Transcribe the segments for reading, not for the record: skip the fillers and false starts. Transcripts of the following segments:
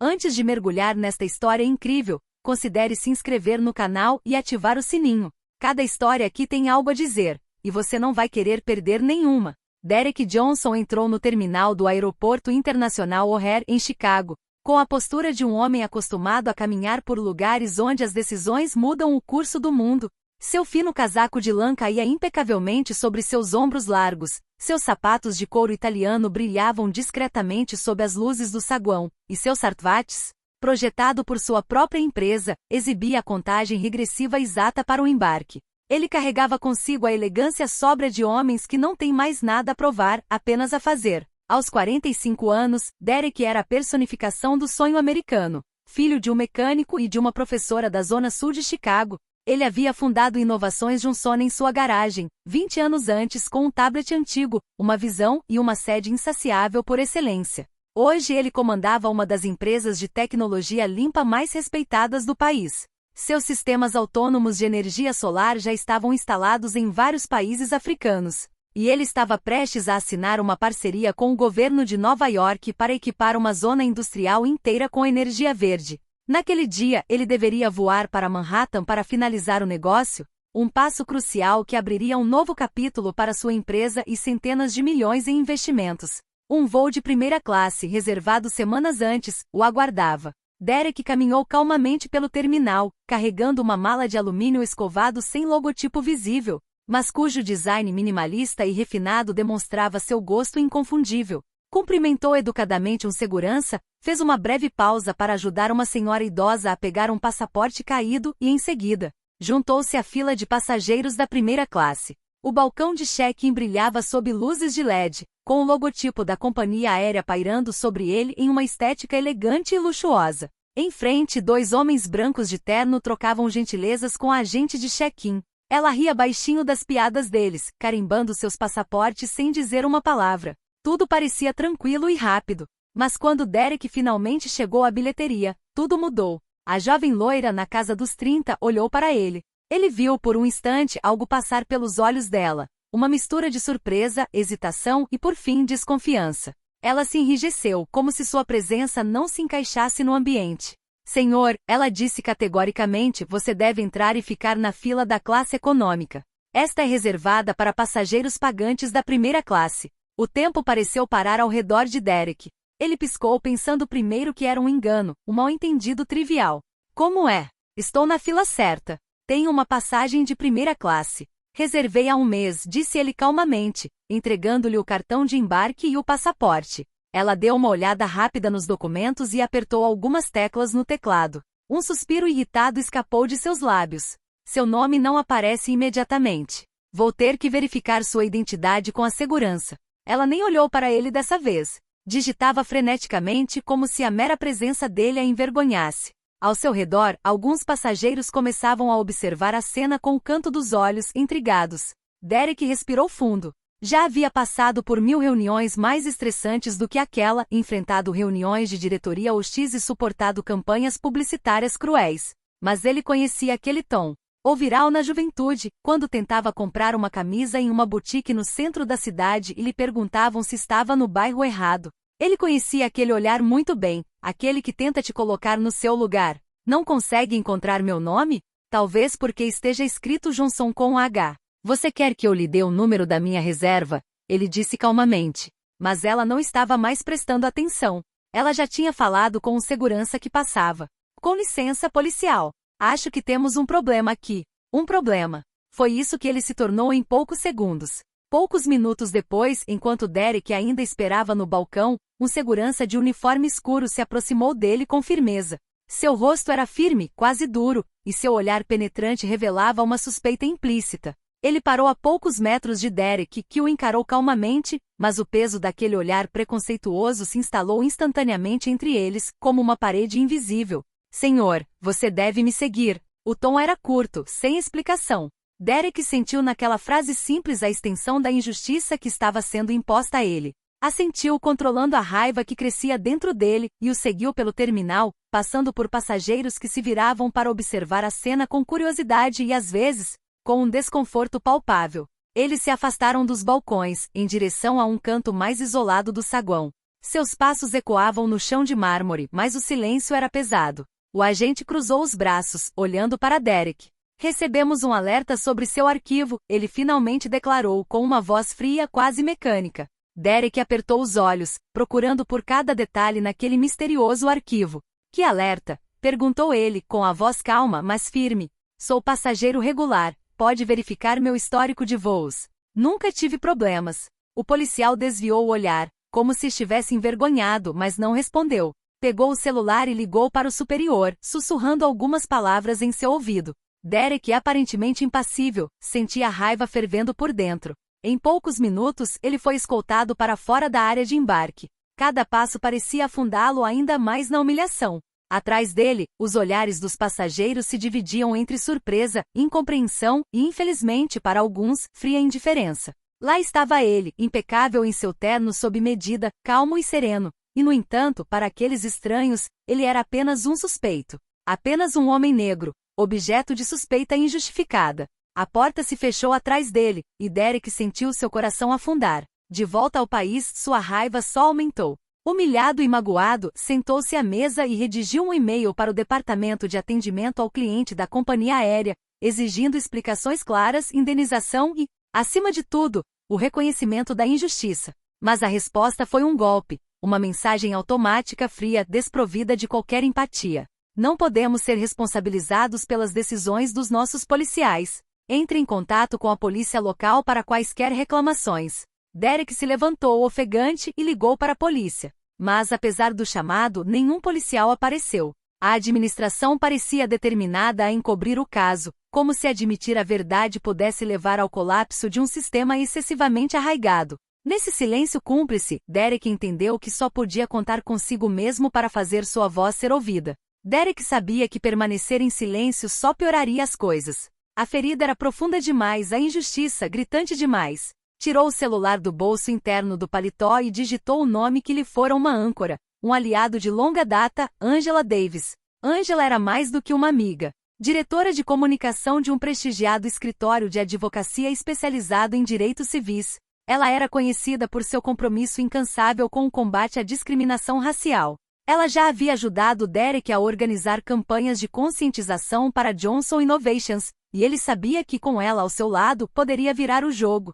Antes de mergulhar nesta história incrível, considere se inscrever no canal e ativar o sininho. Cada história aqui tem algo a dizer, e você não vai querer perder nenhuma. Derek Johnson entrou no terminal do Aeroporto Internacional O'Hare em Chicago, com a postura de um homem acostumado a caminhar por lugares onde as decisões mudam o curso do mundo. Seu fino casaco de lã caía impecavelmente sobre seus ombros largos, seus sapatos de couro italiano brilhavam discretamente sob as luzes do saguão, e seu Sartvates, projetado por sua própria empresa, exibia a contagem regressiva exata para o embarque. Ele carregava consigo a elegância sóbria de homens que não têm mais nada a provar, apenas a fazer. Aos 45 anos, Derek era a personificação do sonho americano. Filho de um mecânico e de uma professora da zona sul de Chicago, ele havia fundado inovações Johnson em sua garagem, 20 anos antes com um tablet antigo, uma visão e uma sede insaciável por excelência. Hoje ele comandava uma das empresas de tecnologia limpa mais respeitadas do país. Seus sistemas autônomos de energia solar já estavam instalados em vários países africanos. E ele estava prestes a assinar uma parceria com o governo de Nova York para equipar uma zona industrial inteira com energia verde. Naquele dia, ele deveria voar para Manhattan para finalizar o negócio, um passo crucial que abriria um novo capítulo para sua empresa e centenas de milhões em investimentos. Um voo de primeira classe, reservado semanas antes, o aguardava. Derek caminhou calmamente pelo terminal, carregando uma mala de alumínio escovado sem logotipo visível, mas cujo design minimalista e refinado demonstrava seu gosto inconfundível. Cumprimentou educadamente um segurança, fez uma breve pausa para ajudar uma senhora idosa a pegar um passaporte caído e, em seguida, juntou-se à fila de passageiros da primeira classe. O balcão de check-in brilhava sob luzes de LED, com o logotipo da companhia aérea pairando sobre ele em uma estética elegante e luxuosa. Em frente, dois homens brancos de terno trocavam gentilezas com a agente de check-in. Ela ria baixinho das piadas deles, carimbando seus passaportes sem dizer uma palavra. Tudo parecia tranquilo e rápido. Mas quando Derek finalmente chegou à bilheteria, tudo mudou. A jovem loira na casa dos 30 olhou para ele. Ele viu por um instante algo passar pelos olhos dela. Uma mistura de surpresa, hesitação e, por fim, desconfiança. Ela se enrijeceu, como se sua presença não se encaixasse no ambiente. Senhor, ela disse categoricamente, você deve entrar e ficar na fila da classe econômica. Esta é reservada para passageiros pagantes da primeira classe. O tempo pareceu parar ao redor de Derek. Ele piscou pensando primeiro que era um engano, um mal-entendido trivial. Como é? Estou na fila certa. Tenho uma passagem de primeira classe. Reservei há um mês, disse ele calmamente, entregando-lhe o cartão de embarque e o passaporte. Ela deu uma olhada rápida nos documentos e apertou algumas teclas no teclado. Um suspiro irritado escapou de seus lábios. Seu nome não aparece imediatamente. Vou ter que verificar sua identidade com a segurança. Ela nem olhou para ele dessa vez. Digitava freneticamente como se a mera presença dele a envergonhasse. Ao seu redor, alguns passageiros começavam a observar a cena com o canto dos olhos, intrigados. Derek respirou fundo. Já havia passado por 1000 reuniões mais estressantes do que aquela, enfrentado reuniões de diretoria hostis e suportado campanhas publicitárias cruéis. Mas ele conhecia aquele tom. O viral na juventude, quando tentava comprar uma camisa em uma boutique no centro da cidade e lhe perguntavam se estava no bairro errado. Ele conhecia aquele olhar muito bem, aquele que tenta te colocar no seu lugar. Não consegue encontrar meu nome? Talvez porque esteja escrito Johnson com H. Você quer que eu lhe dê o número da minha reserva? Ele disse calmamente. Mas ela não estava mais prestando atenção. Ela já tinha falado com um segurança que passava. Com licença, policial. Acho que temos um problema aqui. Um problema. Foi isso que ele se tornou em poucos segundos. Poucos minutos depois, enquanto Derek ainda esperava no balcão, um segurança de uniforme escuro se aproximou dele com firmeza. Seu rosto era firme, quase duro, e seu olhar penetrante revelava uma suspeita implícita. Ele parou a poucos metros de Derek, que o encarou calmamente, mas o peso daquele olhar preconceituoso se instalou instantaneamente entre eles, como uma parede invisível. Senhor, você deve me seguir. O tom era curto, sem explicação. Derek sentiu naquela frase simples a extensão da injustiça que estava sendo imposta a ele. Assentiu controlando a raiva que crescia dentro dele, e o seguiu pelo terminal, passando por passageiros que se viravam para observar a cena com curiosidade e às vezes, com um desconforto palpável. Eles se afastaram dos balcões, em direção a um canto mais isolado do saguão. Seus passos ecoavam no chão de mármore, mas o silêncio era pesado. O agente cruzou os braços, olhando para Derek. Recebemos um alerta sobre seu arquivo, ele finalmente declarou com uma voz fria quase mecânica. Derek apertou os olhos, procurando por cada detalhe naquele misterioso arquivo. Que alerta? Perguntou ele, com a voz calma, mas firme. Sou passageiro regular, pode verificar meu histórico de voos. Nunca tive problemas. O policial desviou o olhar, como se estivesse envergonhado, mas não respondeu. Pegou o celular e ligou para o superior, sussurrando algumas palavras em seu ouvido. Derek, aparentemente impassível, sentia a raiva fervendo por dentro. Em poucos minutos, ele foi escoltado para fora da área de embarque. Cada passo parecia afundá-lo ainda mais na humilhação. Atrás dele, os olhares dos passageiros se dividiam entre surpresa, incompreensão e, infelizmente para alguns, fria indiferença. Lá estava ele, impecável em seu terno sob medida, calmo e sereno. E, no entanto, para aqueles estranhos, ele era apenas um suspeito. Apenas um homem negro, objeto de suspeita injustificada. A porta se fechou atrás dele, e Derek sentiu seu coração afundar. De volta ao país, sua raiva só aumentou. Humilhado e magoado, sentou-se à mesa e redigiu um e-mail para o departamento de atendimento ao cliente da companhia aérea, exigindo explicações claras, indenização e, acima de tudo, o reconhecimento da injustiça. Mas a resposta foi um golpe, uma mensagem automática fria, desprovida de qualquer empatia. Não podemos ser responsabilizados pelas decisões dos nossos policiais. Entre em contato com a polícia local para quaisquer reclamações. Derek se levantou ofegante e ligou para a polícia. Mas apesar do chamado, nenhum policial apareceu. A administração parecia determinada a encobrir o caso, como se admitir a verdade pudesse levar ao colapso de um sistema excessivamente arraigado. Nesse silêncio cúmplice, Derek entendeu que só podia contar consigo mesmo para fazer sua voz ser ouvida. Derek sabia que permanecer em silêncio só pioraria as coisas. A ferida era profunda demais, a injustiça gritante demais. Tirou o celular do bolso interno do paletó e digitou o nome que lhe fora uma âncora, um aliado de longa data, Angela Davis. Angela era mais do que uma amiga. Diretora de comunicação de um prestigiado escritório de advocacia especializado em direitos civis. Ela era conhecida por seu compromisso incansável com o combate à discriminação racial. Ela já havia ajudado Derek a organizar campanhas de conscientização para Johnson Innovations, e ele sabia que com ela ao seu lado poderia virar o jogo.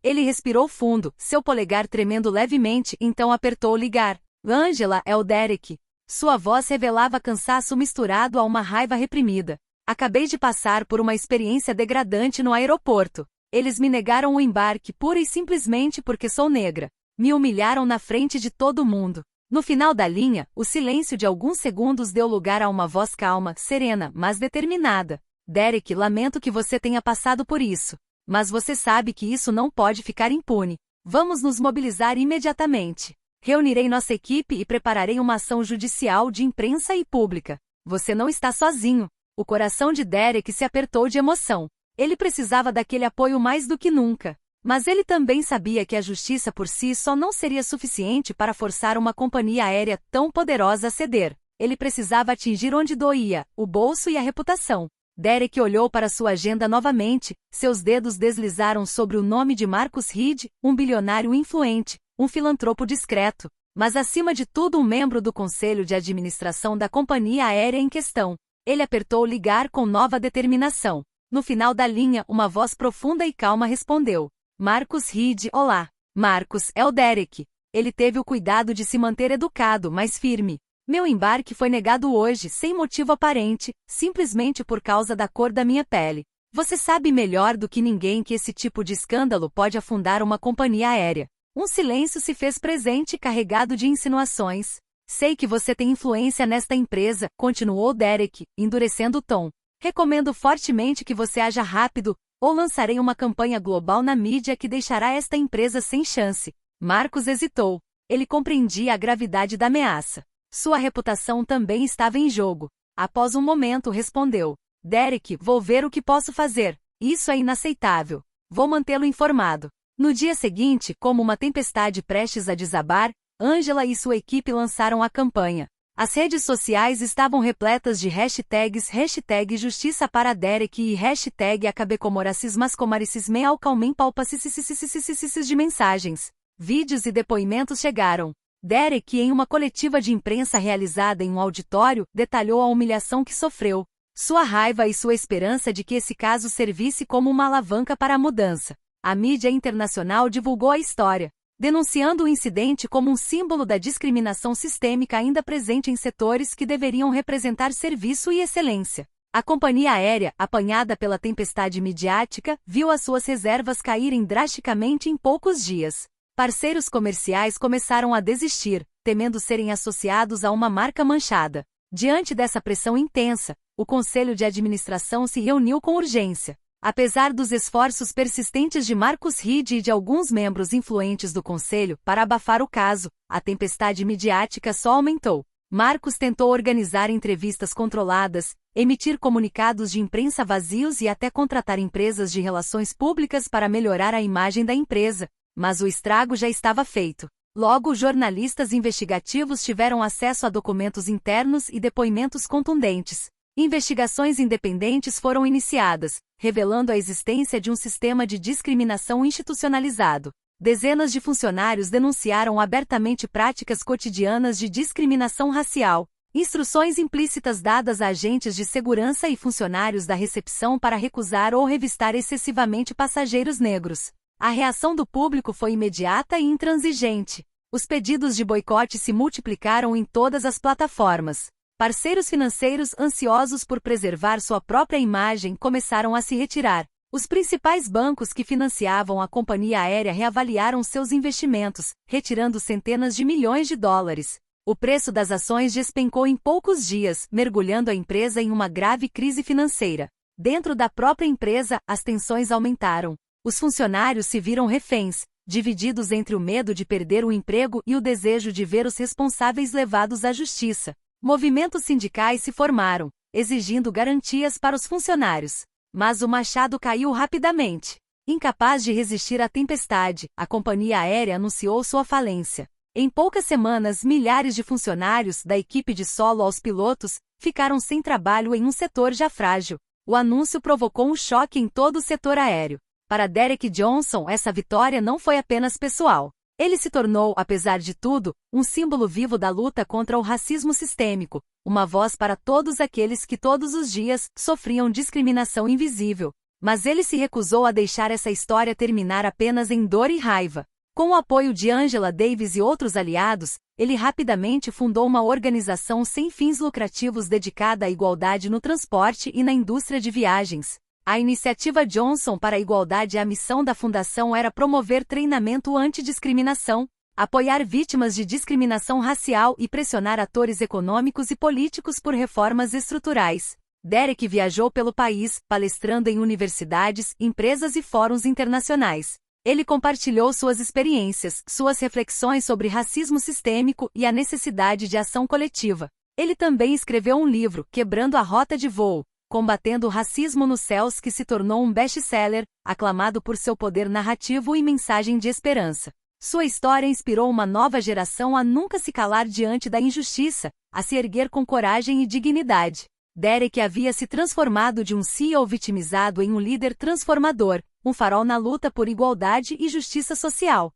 Ele respirou fundo, seu polegar tremendo levemente, então apertou ligar. Angela, é o Derek. Sua voz revelava cansaço misturado a uma raiva reprimida. Acabei de passar por uma experiência degradante no aeroporto. Eles me negaram o embarque pura e simplesmente porque sou negra. Me humilharam na frente de todo mundo. No final da linha, o silêncio de alguns segundos deu lugar a uma voz calma, serena, mas determinada. Derek, lamento que você tenha passado por isso. Mas você sabe que isso não pode ficar impune. Vamos nos mobilizar imediatamente. Reunirei nossa equipe e prepararei uma ação judicial de imprensa e pública. Você não está sozinho. O coração de Derek se apertou de emoção. Ele precisava daquele apoio mais do que nunca. Mas ele também sabia que a justiça por si só não seria suficiente para forçar uma companhia aérea tão poderosa a ceder. Ele precisava atingir onde doía, o bolso e a reputação. Derek olhou para sua agenda novamente, seus dedos deslizaram sobre o nome de Marcus Reed, um bilionário influente, um filantropo discreto, mas acima de tudo um membro do conselho de administração da companhia aérea em questão. Ele apertou ligar com nova determinação. No final da linha, uma voz profunda e calma respondeu. Marcus Reed, olá. Marcus, é o Derek. Ele teve o cuidado de se manter educado, mas firme. Meu embarque foi negado hoje, sem motivo aparente, simplesmente por causa da cor da minha pele. Você sabe melhor do que ninguém que esse tipo de escândalo pode afundar uma companhia aérea. Um silêncio se fez presente, carregado de insinuações. Sei que você tem influência nesta empresa, continuou Derek, endurecendo o tom. Recomendo fortemente que você haja rápido, ou lançarei uma campanha global na mídia que deixará esta empresa sem chance. Marcus hesitou. Ele compreendia a gravidade da ameaça. Sua reputação também estava em jogo. Após um momento respondeu. Derek, vou ver o que posso fazer. Isso é inaceitável. Vou mantê-lo informado. No dia seguinte, como uma tempestade prestes a desabar, Angela e sua equipe lançaram a campanha. As redes sociais estavam repletas de hashtags #Justiça para Derek e #AcabeComoracismasComaricismeAlcalmempalpacicis de mensagens. Vídeos e depoimentos chegaram. Derek, em uma coletiva de imprensa realizada em um auditório, detalhou a humilhação que sofreu, sua raiva e sua esperança de que esse caso servisse como uma alavanca para a mudança. A mídia internacional divulgou a história, denunciando o incidente como um símbolo da discriminação sistêmica ainda presente em setores que deveriam representar serviço e excelência. A companhia aérea, apanhada pela tempestade midiática, viu as suas reservas caírem drasticamente em poucos dias. Parceiros comerciais começaram a desistir, temendo serem associados a uma marca manchada. Diante dessa pressão intensa, o Conselho de Administração se reuniu com urgência. Apesar dos esforços persistentes de Marcus Reed e de alguns membros influentes do Conselho para abafar o caso, a tempestade midiática só aumentou. Marcus tentou organizar entrevistas controladas, emitir comunicados de imprensa vazios e até contratar empresas de relações públicas para melhorar a imagem da empresa, mas o estrago já estava feito. Logo, jornalistas investigativos tiveram acesso a documentos internos e depoimentos contundentes. Investigações independentes foram iniciadas, revelando a existência de um sistema de discriminação institucionalizado. Dezenas de funcionários denunciaram abertamente práticas cotidianas de discriminação racial, instruções implícitas dadas a agentes de segurança e funcionários da recepção para recusar ou revistar excessivamente passageiros negros. A reação do público foi imediata e intransigente. Os pedidos de boicote se multiplicaram em todas as plataformas. Parceiros financeiros ansiosos por preservar sua própria imagem começaram a se retirar. Os principais bancos que financiavam a companhia aérea reavaliaram seus investimentos, retirando centenas de milhões de dólares. O preço das ações despencou em poucos dias, mergulhando a empresa em uma grave crise financeira. Dentro da própria empresa, as tensões aumentaram. Os funcionários se viram reféns, divididos entre o medo de perder o emprego e o desejo de ver os responsáveis levados à justiça. Movimentos sindicais se formaram, exigindo garantias para os funcionários. Mas o machado caiu rapidamente. Incapaz de resistir à tempestade, a companhia aérea anunciou sua falência. Em poucas semanas, milhares de funcionários, da equipe de solo aos pilotos, ficaram sem trabalho em um setor já frágil. O anúncio provocou um choque em todo o setor aéreo. Para Derek Johnson, essa vitória não foi apenas pessoal. Ele se tornou, apesar de tudo, um símbolo vivo da luta contra o racismo sistêmico, uma voz para todos aqueles que todos os dias sofriam discriminação invisível. Mas ele se recusou a deixar essa história terminar apenas em dor e raiva. Com o apoio de Angela Davis e outros aliados, ele rapidamente fundou uma organização sem fins lucrativos dedicada à igualdade no transporte e na indústria de viagens. A iniciativa Johnson para a Igualdade. A missão da fundação era promover treinamento antidiscriminação, apoiar vítimas de discriminação racial e pressionar atores econômicos e políticos por reformas estruturais. Derek viajou pelo país, palestrando em universidades, empresas e fóruns internacionais. Ele compartilhou suas experiências, suas reflexões sobre racismo sistêmico e a necessidade de ação coletiva. Ele também escreveu um livro, Quebrando a Rota de Voo, Combatendo o Racismo nos Céus, que se tornou um best-seller, aclamado por seu poder narrativo e mensagem de esperança. Sua história inspirou uma nova geração a nunca se calar diante da injustiça, a se erguer com coragem e dignidade. Derek havia se transformado de um CEO vitimizado em um líder transformador, um farol na luta por igualdade e justiça social.